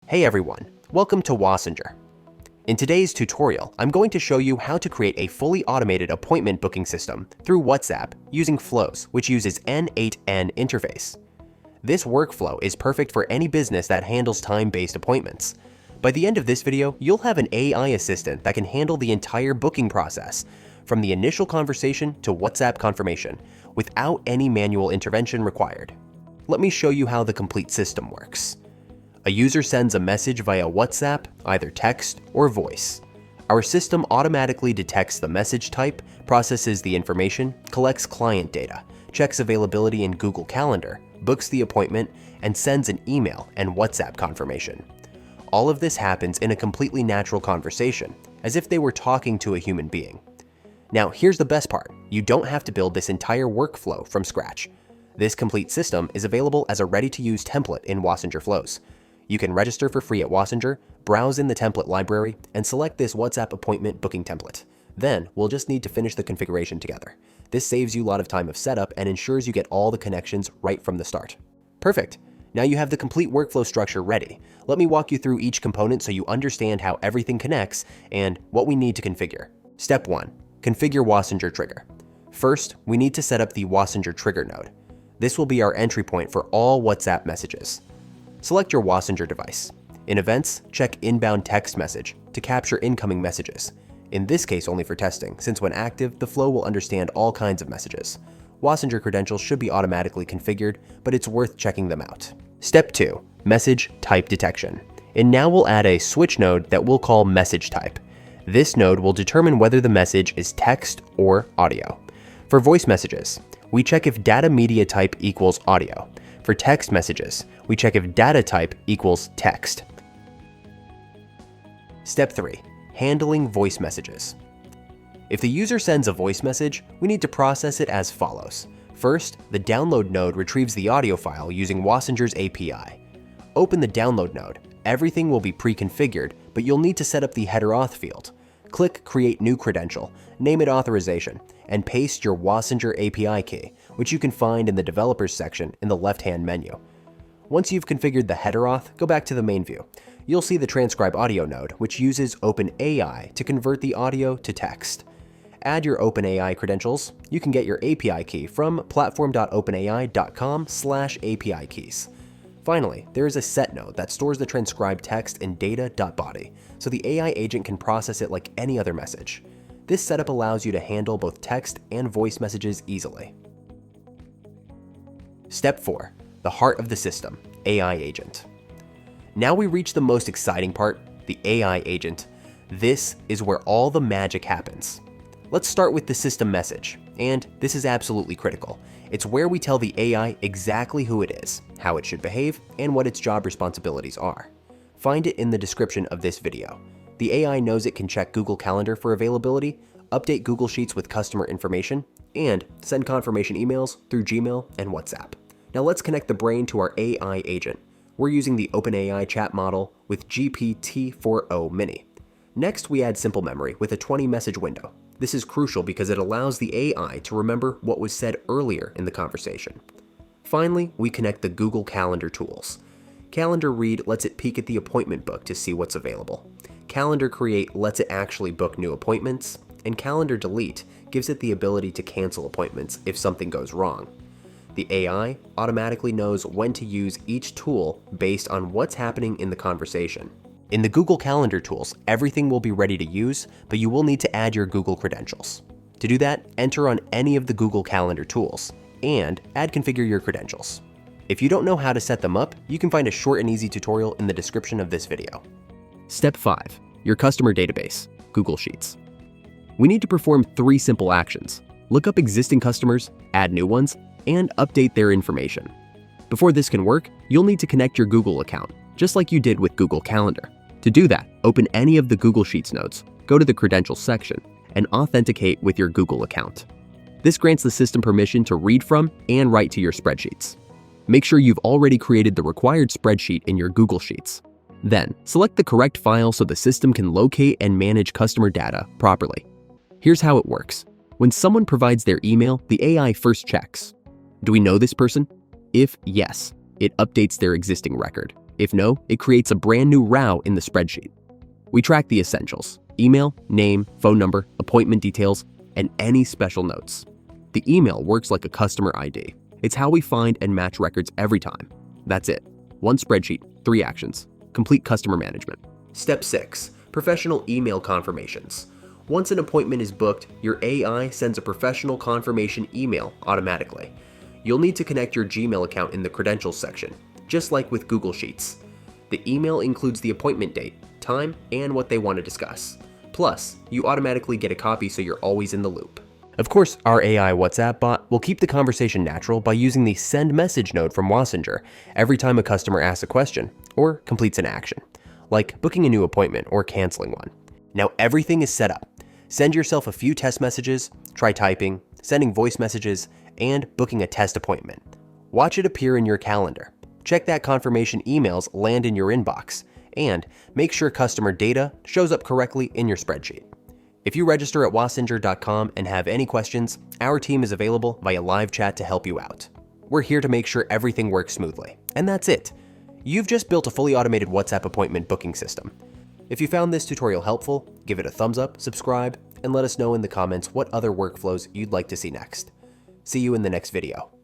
Hey everyone, welcome to Wassenger. In today's tutorial, I'm going to show you how to create a fully automated appointment booking system through WhatsApp using Flows, which uses N8N interface. This workflow is perfect for any business that handles time-based appointments. By the end of this video, you'll have an AI assistant that can handle the entire booking process, from the initial conversation to WhatsApp confirmation, without any manual intervention required. Let me show you how the complete system works. A user sends a message via WhatsApp, either text or voice. Our system automatically detects the message type, processes the information, collects client data, checks availability in Google Calendar, books the appointment, and sends an email and WhatsApp confirmation. All of this happens in a completely natural conversation, as if they were talking to a human being. Now, here's the best part. You don't have to build this entire workflow from scratch. This complete system is available as a ready-to-use template in Wassenger Flows. You can register for free at Wassenger, browse in the template library, and select this WhatsApp appointment booking template. Then, we'll just need to finish the configuration together. This saves you a lot of time of setup and ensures you get all the connections right from the start. Perfect. Now you have the complete workflow structure ready. Let me walk you through each component so you understand how everything connects and what we need to configure. Step 1. Configure Wassenger Trigger. First, we need to set up the Wassenger Trigger node. This will be our entry point for all WhatsApp messages. Select your Wassenger device. In Events, check Inbound Text Message to capture incoming messages. In this case only for testing, since when active, the flow will understand all kinds of messages. Wassenger credentials should be automatically configured, but it's worth checking them out. Step 2. Message Type Detection. And now we'll add a switch node that we'll call Message Type. This node will determine whether the message is text or audio. For voice messages, we check if data media type equals audio. For text messages, we check if data type equals text. Step 3. Handling voice messages. If the user sends a voice message, we need to process it as follows. First, the download node retrieves the audio file using Wassenger's API. Open the download node. Everything will be pre-configured, but you'll need to set up the header auth field. Click Create New Credential, name it Authorization, and paste your Wassenger API key, which you can find in the Developers section in the left-hand menu. Once you've configured the header auth, go back to the main view. You'll see the Transcribe Audio node, which uses OpenAI to convert the audio to text. Add your OpenAI credentials. You can get your API key from platform.openai.com/API keys. Finally, there is a set node that stores the transcribed text in data.body, so the AI agent can process it like any other message. This setup allows you to handle both text and voice messages easily. Step 4. The heart of the system, AI agent. Now we reach the most exciting part, the AI agent. This is where all the magic happens. Let's start with the system message, and this is absolutely critical. It's where we tell the AI exactly who it is, how it should behave, and what its job responsibilities are. Find it in the description of this video. The AI knows it can check Google Calendar for availability, update Google Sheets with customer information, and send confirmation emails through Gmail and WhatsApp. Now let's connect the brain to our AI agent. We're using the OpenAI chat model with GPT-4o Mini. Next, we add simple memory with a 20-message window. This is crucial because it allows the AI to remember what was said earlier in the conversation. Finally, we connect the Google Calendar tools. Calendar Read lets it peek at the appointment book to see what's available. Calendar Create lets it actually book new appointments, and Calendar Delete gives it the ability to cancel appointments if something goes wrong. The AI automatically knows when to use each tool based on what's happening in the conversation. In the Google Calendar tools, everything will be ready to use, but you will need to add your Google credentials. To do that, enter on any of the Google Calendar tools and configure your credentials. If you don't know how to set them up, you can find a short and easy tutorial in the description of this video. Step 5. Your customer database, Google Sheets. We need to perform 3 simple actions. Look up existing customers, add new ones, and update their information. Before this can work, you'll need to connect your Google account, just like you did with Google Calendar. To do that, open any of the Google Sheets nodes, go to the Credentials section, and authenticate with your Google account. This grants the system permission to read from and write to your spreadsheets. Make sure you've already created the required spreadsheet in your Google Sheets. Then, select the correct file so the system can locate and manage customer data properly. Here's how it works. When someone provides their email, the AI first checks. Do we know this person? If yes, it updates their existing record. If no, it creates a brand new row in the spreadsheet. We track the essentials: email, name, phone number, appointment details, and any special notes. The email works like a customer ID. It's how we find and match records every time. That's it. One spreadsheet, 3 actions. Complete customer management. Step 6. Professional email confirmations. Once an appointment is booked, your AI sends a professional confirmation email automatically. You'll need to connect your Gmail account in the credentials section, just like with Google Sheets. The email includes the appointment date, time, and what they want to discuss. Plus, you automatically get a copy so you're always in the loop. Of course, our AI WhatsApp bot will keep the conversation natural by using the send message node from Wassenger every time a customer asks a question or completes an action, like booking a new appointment or canceling one. Now everything is set up. Send yourself a few test messages, try typing, sending voice messages, and booking a test appointment. Watch it appear in your calendar. Check that confirmation emails land in your inbox, and make sure customer data shows up correctly in your spreadsheet. If you register at wassenger.com and have any questions, our team is available via live chat to help you out. We're here to make sure everything works smoothly. And that's it. You've just built a fully automated WhatsApp appointment booking system. If you found this tutorial helpful, give it a thumbs up, subscribe, and let us know in the comments what other workflows you'd like to see next. See you in the next video.